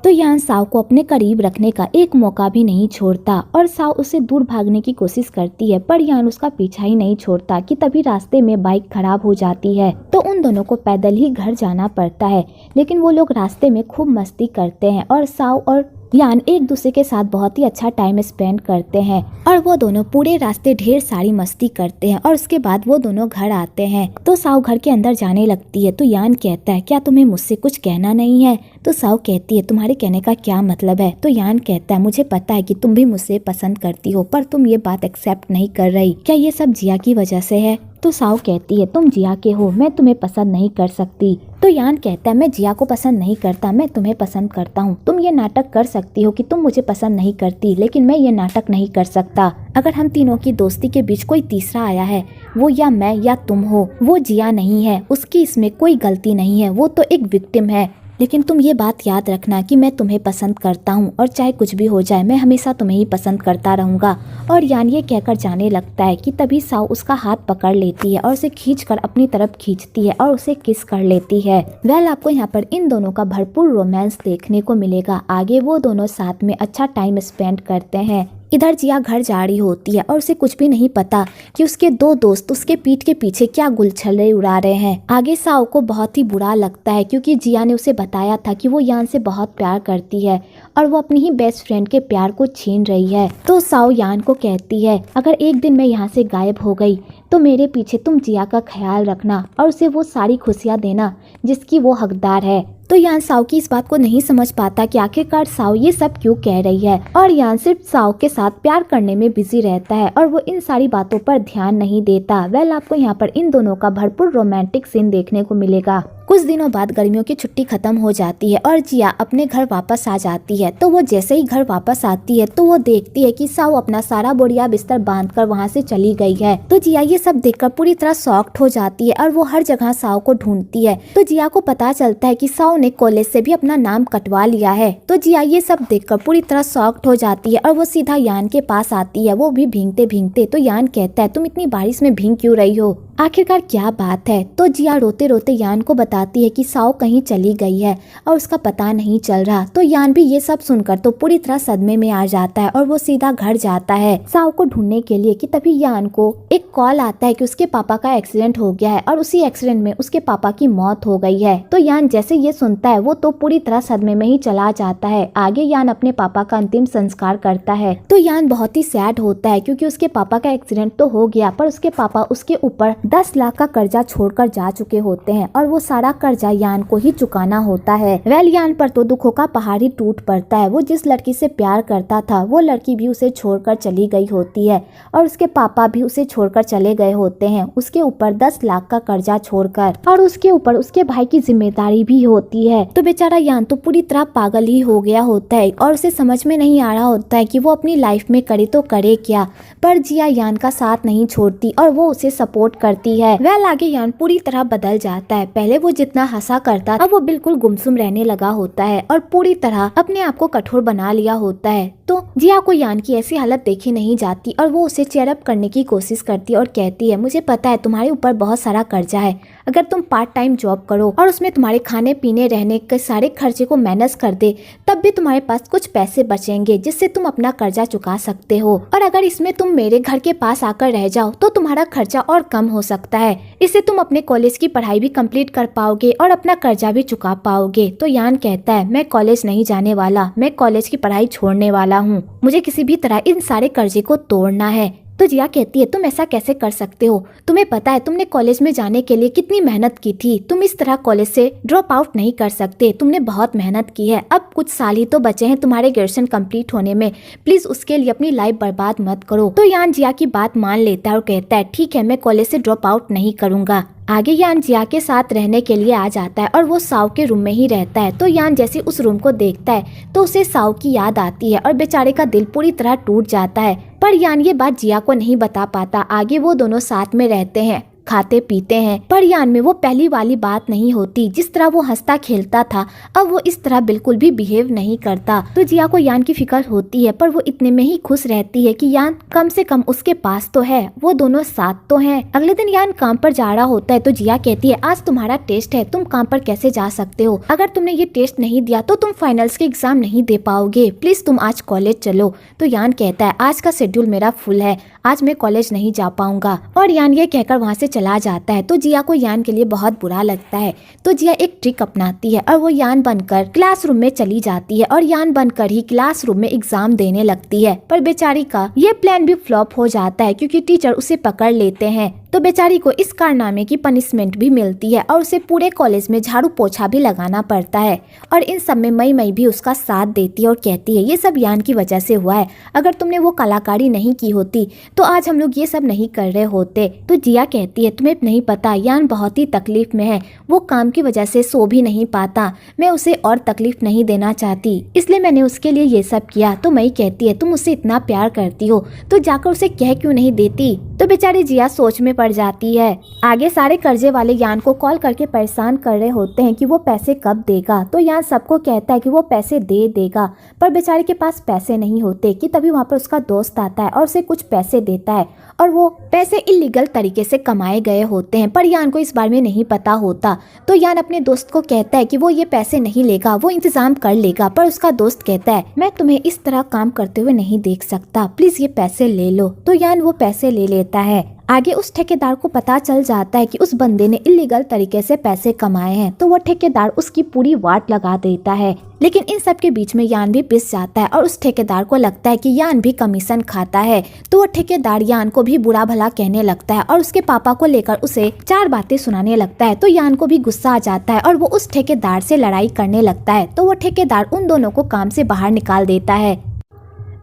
तो यान साव को अपने करीब रखने का एक मौका भी नहीं छोड़ता और साव उससे दूर भागने की कोशिश करती है, पर यान उसका पीछा ही नहीं छोड़ता कि तभी रास्ते में बाइक खराब हो जाती है। तो उन दोनों को पैदल ही घर जाना पड़ता है, लेकिन वो लोग रास्ते में खूब मस्ती करते हैं और साव और यान एक दूसरे के साथ बहुत ही अच्छा टाइम स्पेंड करते हैं और वो दोनों पूरे रास्ते ढेर सारी मस्ती करते हैं और उसके बाद वो दोनों घर आते हैं। तो साव घर के अंदर जाने लगती है तो यान कहता है क्या तुम्हें मुझसे कुछ कहना नहीं है? तो साव कहती है तुम्हारे कहने का क्या मतलब है? तो यान कहता है मुझे पता है कि तुम भी मुझसे पसंद करती हो, पर तुम ये बात एक्सेप्ट नहीं कर रही। क्या ये सब जिया की वजह से है? तो साव कहती है तुम जिया के हो, मैं तुम्हें पसंद नहीं कर सकती। तो यान कहता है मैं जिया को पसंद नहीं करता, मैं तुम्हें पसंद करता हूँ। तुम ये नाटक कर सकती हो कि तुम मुझे पसंद नहीं करती, लेकिन मैं ये नाटक नहीं कर सकता। अगर हम तीनों की दोस्ती के बीच कोई तीसरा आया है, वो या मैं या तुम हो, वो जिया नहीं है, उसकी इसमें कोई गलती नहीं है, वो तो एक विक्टिम है। लेकिन तुम ये बात याद रखना कि मैं तुम्हें पसंद करता हूँ और चाहे कुछ भी हो जाए मैं हमेशा तुम्हें ही पसंद करता रहूंगा। और यान ये कहकर जाने लगता है कि तभी साव उसका हाथ पकड़ लेती है और उसे खींचकर अपनी तरफ खींचती है और उसे किस कर लेती है। आपको यहाँ पर इन दोनों का भरपूर रोमांस देखने को मिलेगा। आगे वो दोनों साथ में अच्छा टाइम स्पेंड करते हैं। इधर जिया घर जा रही होती है और उसे कुछ भी नहीं पता कि उसके दो दोस्त उसके पीठ के पीछे क्या गुलछले उड़ा रहे हैं। आगे साव को बहुत ही बुरा लगता है क्योंकि जिया ने उसे बताया था कि वो यान से बहुत प्यार करती है और वो अपनी ही बेस्ट फ्रेंड के प्यार को छीन रही है। तो साव यान को कहती है अगर एक दिन मैं यहाँ से गायब हो गई तो मेरे पीछे तुम जिया का ख्याल रखना और उसे वो सारी खुशियाँ देना जिसकी वो हकदार है। तो यान साव की इस बात को नहीं समझ पाता कि आखिरकार साव ये सब क्यों कह रही है और यान सिर्फ साव के साथ प्यार करने में बिजी रहता है और वो इन सारी बातों पर ध्यान नहीं देता। आपको यहाँ पर इन दोनों का भरपूर रोमांटिक सीन देखने को मिलेगा। कुछ दिनों बाद गर्मियों की छुट्टी खत्म हो जाती है और जिया अपने घर वापस आ जाती है। तो वो जैसे ही घर वापस आती है तो वो देखती है कि साव अपना सारा बोरिया बिस्तर बांधकर वहाँ से चली गई है। तो जिया ये सब देखकर पूरी तरह शॉक्ड हो जाती है और वो हर जगह साव को ढूंढती है। तो जिया को पता चलता है कि साव ने कॉलेज से भी अपना नाम कटवा लिया है। तो जिया ये सब देखकर पूरी तरह शॉक्ड हो जाती है और वो सीधा यान के पास आती है, वो भी भीगते भीगते। तो यान कहता है तुम इतनी बारिश में भीग क्यों रही हो, आखिरकार क्या बात है? तो जिया रोते रोते यान को बताती है कि साव कहीं चली गई है और उसका पता नहीं चल रहा। तो यान भी ये सब सुनकर तो पूरी तरह सदमे में आ जाता है और वो सीधा घर जाता है साव को ढूंढने के लिए। कि तभी यान को एक कॉल आता है कि उसके पापा का एक्सीडेंट हो गया है और उसी एक्सीडेंट में उसके पापा की मौत हो गई है। तो यान जैसे ये सुनता है वो तो पूरी तरह सदमे में ही चला जाता है। आगे यान अपने पापा का अंतिम संस्कार करता है। तो यान बहुत ही सैड होता है क्योंकि उसके पापा का एक्सीडेंट तो हो गया पर उसके पापा उसके ऊपर 10 लाख का कर्जा छोड़कर जा चुके होते हैं और वो सारा कर्जा यान को ही चुकाना होता है। यान पर तो दुखों का पहाड़ ही टूट पड़ता है। वो जिस लड़की से प्यार करता था वो लड़की भी उसे छोड़कर चली गई होती है और उसके पापा भी उसे छोड़कर चले गए होते हैं, उसके ऊपर 10 लाख का कर्जा छोड़कर, और उसके ऊपर उसके भाई की जिम्मेदारी भी होती है। तो बेचारा यान तो पूरी तरह पागल ही हो गया होता है और उसे समझ में नहीं आ रहा होता है कि वो अपनी लाइफ में करे तो करे क्या। पर जिया यान का साथ नहीं छोड़ती और वो उसे सपोर्ट करती है। आगे यान पूरी तरह बदल जाता है। पहले वो जितना हंसा करता अब वो बिल्कुल गुमसुम रहने लगा होता है और पूरी तरह अपने आप को कठोर बना लिया होता है। तो जिया को यान की ऐसी हालत देखी नहीं जाती और वो उसे चेयर अप करने की कोशिश करती है और कहती है मुझे पता है तुम्हारे ऊपर बहुत सारा कर्जा है, अगर तुम पार्ट टाइम जॉब करो और उसमें तुम्हारे खाने पीने रहने के सारे खर्चे को मैनेज कर दे तब भी तुम्हारे पास कुछ पैसे बचेंगे जिससे तुम अपना कर्जा चुका सकते हो। और अगर इसमें तुम मेरे घर के पास आकर रह जाओ तो तुम्हारा खर्चा और कम हो सकता है, इससे तुम अपने कॉलेज की पढ़ाई भी कंप्लीट कर पाओगे और अपना कर्जा भी चुका पाओगे। तो यान कहता है मैं कॉलेज नहीं जाने वाला, मैं कॉलेज की पढ़ाई छोड़ने वाला हूँ, मुझे किसी भी तरह इन सारे कर्जे को तोड़ना है। तो जिया कहती है तुम ऐसा कैसे कर सकते हो, तुम्हें पता है तुमने कॉलेज में जाने के लिए कितनी मेहनत की थी, तुम इस तरह कॉलेज से ड्रॉप आउट नहीं कर सकते, तुमने बहुत मेहनत की है, अब कुछ साल ही तो बचे हैं तुम्हारे ग्रेजुएशन कंप्लीट होने में, प्लीज उसके लिए अपनी लाइफ बर्बाद मत करो। तो यान जिया की बात मान लेता है और कहता है ठीक है मैं कॉलेज से ड्रॉप आउट नहीं करूंगा। आगे यान जिया के साथ रहने के लिए आ जाता है और वो साव के रूम में ही रहता है। तो यान जैसे उस रूम को देखता है तो उसे साव की याद आती है और बेचारे का दिल पूरी तरह टूट जाता है। पर यान ये बात जिया को नहीं बता पाता। आगे वो दोनों साथ में रहते हैं, खाते पीते हैं। पर यान में वो पहली वाली बात नहीं होती। जिस तरह वो हंसता खेलता था अब वो इस तरह बिल्कुल भी बिहेव नहीं करता। तो जिया को यान की फिक्र होती है, पर वो इतने में ही खुश रहती है कि यान कम से कम उसके पास तो है, वो दोनों साथ तो हैं। अगले दिन यान काम पर जा रहा होता है तो जिया कहती है आज तुम्हारा टेस्ट है, तुम काम पर कैसे जा सकते हो? अगर तुमने ये टेस्ट नहीं दिया तो तुम फाइनल्स के एग्जाम नहीं दे पाओगे, प्लीज तुम आज कॉलेज चलो। तो यान कहता है आज का शेड्यूल मेरा फुल है, आज मैं कॉलेज नहीं जा पाऊंगा। और यान ये कहकर वहाँ से चला जाता है। तो जिया को यान के लिए बहुत बुरा लगता है। तो जिया एक ट्रिक अपनाती है और वो यान बनकर क्लासरूम में चली जाती है और यान बनकर ही क्लासरूम में एग्जाम देने लगती है। पर बेचारी का ये प्लान भी फ्लॉप हो जाता है क्योंकि टीचर उसे पकड़ लेते हैं। तो बेचारी को इस कारनामे की पनिशमेंट भी मिलती है और उसे पूरे कॉलेज में झाड़ू पोछा भी लगाना पड़ता है। और इन सब में मई भी उसका साथ देती है और कहती है ये सब यान की वजह से हुआ है, अगर तुमने वो कलाकारी नहीं की होती तो आज हम लोग ये सब नहीं कर रहे होते। तो जिया कहती है तुम्हें नहीं पता यान बहुत ही तकलीफ में है, वो काम की वजह से सो भी नहीं पाता, मैं उसे और तकलीफ नहीं देना चाहती इसलिए मैंने उसके लिए ये सब किया। तो मई कहती है तुम उससे इतना प्यार करती हो तो जाकर उसे कह क्यों नहीं देती? तो बेचारी जिया सोच में पड़ जाती है। आगे सारे कर्जे वाले यान को कॉल करके परेशान कर रहे होते हैं कि वो पैसे कब देगा। तो यान सबको कहता है कि वो पैसे दे देगा, पर बेचारे के पास पैसे नहीं होते कि तभी वहाँ पर उसका दोस्त आता है और उसे कुछ पैसे देता है और वो पैसे इलीगल तरीके से कमाए गए होते हैं, पर यान को इस बारे में नहीं पता होता। तो यान अपने दोस्त को कहता है कि वो ये पैसे नहीं लेगा, वो इंतजाम कर लेगा, पर उसका दोस्त कहता है मैं तुम्हें इस तरह काम करते हुए नहीं देख सकता, प्लीज ये पैसे ले लो। तो यान वो पैसे ले लेता है। आगे उस ठेकेदार को पता चल जाता है कि उस बंदे ने इलीगल तरीके से पैसे कमाए हैं। तो वो ठेकेदार उसकी पूरी वाट लगा देता है। लेकिन इन सब के बीच में यान भी पिस जाता है और उस ठेकेदार को लगता है कि यान भी कमीशन खाता है। तो वो ठेकेदार यान को भी बुरा भला कहने लगता है और उसके पापा को लेकर उसे 4 बातें सुनाने लगता है। तो यान को भी गुस्सा आ जाता है और वो उस ठेकेदार से लड़ाई करने लगता है। तो वो ठेकेदार उन दोनों को काम से बाहर निकाल देता है।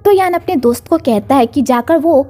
तो यान अपने दोस्त को कहता है कि जाकर वो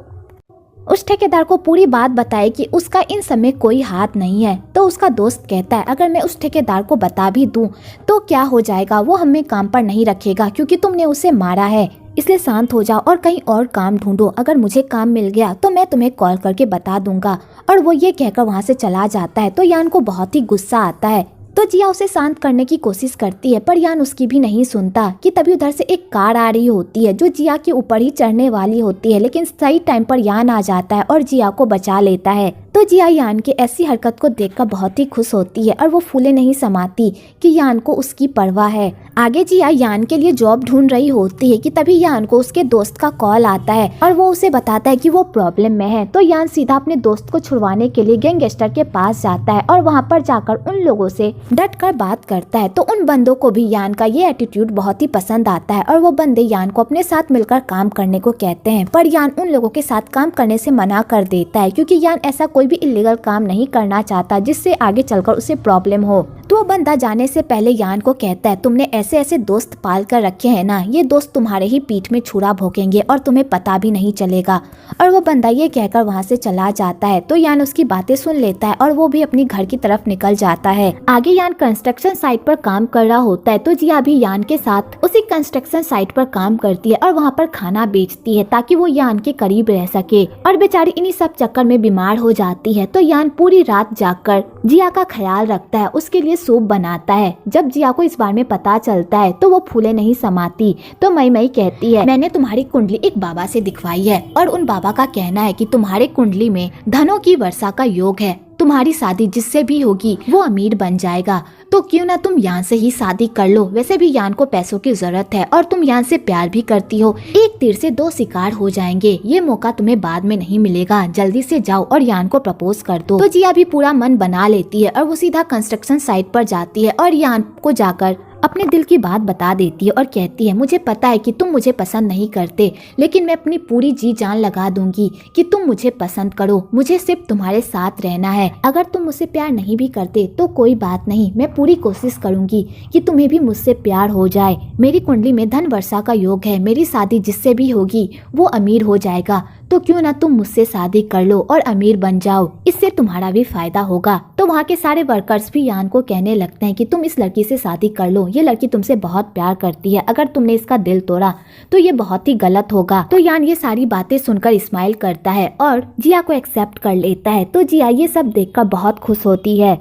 उस ठेकेदार को पूरी बात बताए कि उसका इन सब में कोई हाथ नहीं है। तो उसका दोस्त कहता है अगर मैं उस ठेकेदार को बता भी दूं तो क्या हो जाएगा, वो हमें काम पर नहीं रखेगा क्योंकि तुमने उसे मारा है, इसलिए शांत हो जाओ और कहीं और काम ढूंढो, अगर मुझे काम मिल गया तो मैं तुम्हें कॉल करके बता दूंगा। और वो ये कहकर वहाँ से चला जाता है। तो यान को बहुत ही गुस्सा आता है। तो जिया उसे शांत करने की कोशिश करती है पर यान उसकी भी नहीं सुनता कि तभी उधर से एक कार आ रही होती है जो जिया के ऊपर ही चढ़ने वाली होती है, लेकिन सही टाइम पर यान आ जाता है और जिया को बचा लेता है। तो जिया यान की ऐसी हरकत को देखकर बहुत ही खुश होती है और वो फूले नहीं समाती कि यान को उसकी परवाह है। आगे जिया यान के लिए जॉब ढूंढ रही होती है कि तभी यान को उसके दोस्त का कॉल आता है और वो उसे बताता है कि वो प्रॉब्लम में है। तो यान सीधा अपने दोस्त को छुड़वाने के लिए गैंगस्टर के पास जाता है और वहाँ पर जाकर उन लोगों से डट कर बात करता है। तो उन बंदों को भी यान का ये एटीट्यूड बहुत ही पसंद आता है और वो बंदे यान को अपने साथ मिलकर काम करने को कहते हैं, पर यान उन लोगों के साथ काम करने से मना कर देता है क्योंकि यान ऐसा कोई भी इलीगल काम नहीं करना चाहता जिससे आगे चलकर उसे प्रॉब्लम हो। तो वो बंदा जाने से पहले यान को कहता है तुमने ऐसे ऐसे दोस्त पाल कर रखे हैं ना, ये दोस्त तुम्हारे ही पीठ में छुरा भोंकेंगे और तुम्हें पता भी नहीं चलेगा। और वो बंदा ये कहकर वहाँ से चला जाता है। तो यान उसकी बातें सुन लेता है और वो भी अपनी घर की तरफ निकल जाता है। आगे यान कंस्ट्रक्शन साइट पर काम कर रहा होता है तो जिया भी यान के साथ उसी कंस्ट्रक्शन साइट पर काम करती है और वहाँ पर खाना बेचती है ताकि वो यान के करीब रह सके। और बेचारी इन्हीं सब चक्कर में बीमार हो जाती है। तो यान पूरी रात जागकर जिया का ख्याल रखता है, उसके लिए सूप बनाता है। जब जिया को इस बारे में पता चलता है तो वो फूले नहीं समाती। तो मई कहती है मैंने तुम्हारी कुंडली एक बाबा से दिखवाई है और उन बाबा का कहना है कि तुम्हारे कुंडली में धनों की वर्षा का योग है, तुम्हारी शादी जिससे भी होगी वो अमीर बन जाएगा, तो क्यों ना तुम यान से ही शादी कर लो। वैसे भी यान को पैसों की जरूरत है और तुम यान से प्यार भी करती हो, एक तीर से 2 शिकार हो जाएंगे, ये मौका तुम्हें बाद में नहीं मिलेगा, जल्दी से जाओ और यान को प्रपोज कर दो। तो जिया भी पूरा मन बना लेती है और वो सीधा कंस्ट्रक्शन साइट पर जाती है और यान को जाकर अपने दिल की बात बता देती है और कहती है मुझे पता है कि तुम मुझे पसंद नहीं करते, लेकिन मैं अपनी पूरी जी जान लगा दूंगी कि तुम मुझे पसंद करो, मुझे सिर्फ तुम्हारे साथ रहना है। अगर तुम मुझसे प्यार नहीं भी करते तो कोई बात नहीं, मैं पूरी कोशिश करूंगी कि तुम्हें भी मुझसे प्यार हो जाए। मेरी कुंडली में धन वर्षा का योग है, मेरी शादी जिससे भी होगी वो अमीर हो जाएगा, तो क्यों ना तुम मुझसे शादी कर लो और अमीर बन जाओ, इससे तुम्हारा भी फायदा होगा। तो वहाँ के सारे वर्कर्स भी यान को कहने लगते हैं कि तुम इस लड़की से शादी कर लो, ये लड़की तुमसे बहुत प्यार करती है, अगर तुमने इसका दिल तोड़ा तो ये बहुत ही गलत होगा। तो यान ये सारी बातें सुनकर स्माइल करता है और जिया को एक्सेप्ट कर लेता है। तो जिया ये सब देखकर बहुत खुश होती है।